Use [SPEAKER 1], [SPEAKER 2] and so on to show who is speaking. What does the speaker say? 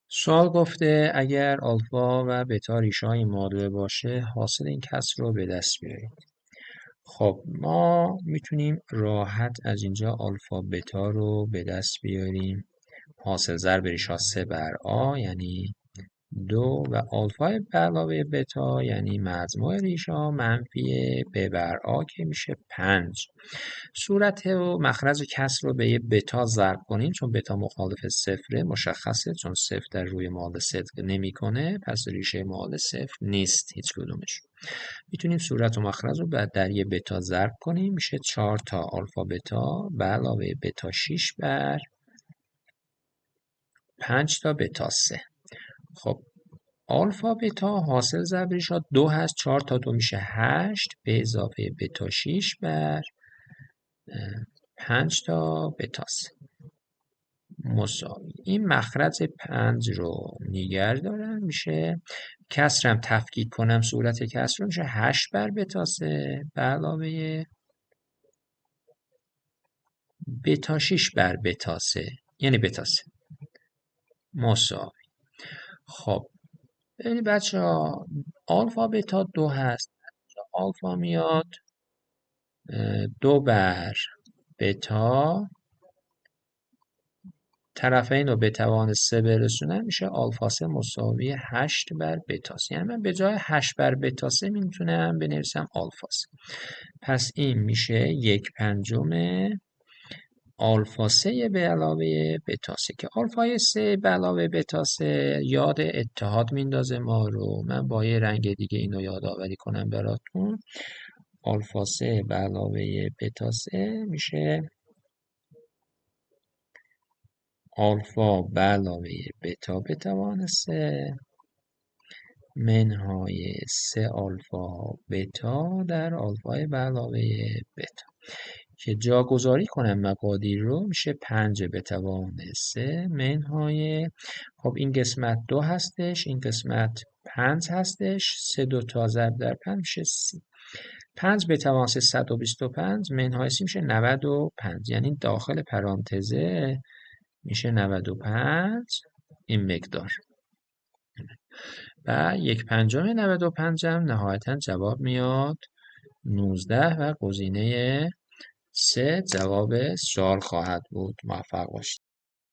[SPEAKER 1] سوال گفته اگر آلفا و بتا ریشه های مادوه باشه حاصل این کسر رو به دست بیاریم. خب ما میتونیم راحت از اینجا آلفا بتا رو به دست بیاریم. حاصل ضرب ریشه ها 3 بر آ یعنی 2 و آلفا به علاوه بتا یعنی مجموع ریشه ها منفی ب بر آ که میشه 5. صورت و مخرج کسر رو به یه بتا ضرب کنیم چون بتا مخالف صفره مشخصه چون صفر در روی معادل صدق نمیکنه پس ریشه معادل صفر نیست هیچ کدومش. میتونیم صورت و مخرج رو در یه بتا ضرب کنیم میشه 4 تا آلفا بتا به علاوه بتا 6 بر 5 تا بتا 3. خب آلفا بتا حاصل ضرب ریشه ها 2 هست 4 تا 2 میشه 8 به اضافه بتا 6 بر 5 تا بتا 3 مساوی. این مخرج 5 رو نگه دارم میشه کسرم تفکیک کنم صورت کسر رو میشه 8 بر بتا 3 به علاوه بتا 6 بر بتا 3 یعنی بتا 3 مساوی. خب ببینید بچه ها آلفا بتا 2 هست آلفا میاد 2 بر بتا طرفین رو به توان 3 برسونم میشه آلفا 3 مساوی 8 بر بتا 3 یعنی من به جای 8 بر بتا 3 میتونم بنویسم آلفا 3. پس این میشه 1/5 آلفا 3 به علاوه بتا 3 که آلفا 3 به علاوه بتا 3 یاد اتحاد میندازه ما رو. من با یه رنگ دیگه اینو یادآوری کنم براتون. آلفا 3 به علاوه بتا 3 میشه آلفا به علاوه بتا به توان 3 منهای 3 آلفا بتا در آلفا به علاوه بتا که جاگذاری کنم مقادیر رو میشه 5 به توان 3 منهای خب این قسمت 2 هستش این قسمت 5 هستش 3 دو تا ضرب در 5 میشه 30. 5 به توان 3 125 منهای 30 میشه 95 یعنی داخل پرانتزه میشه 95 این مقدار و 1/5 95 هم نهایتا جواب میاد 19 و گزینه 3 جواب سوال خواهد بود. موفق باشید.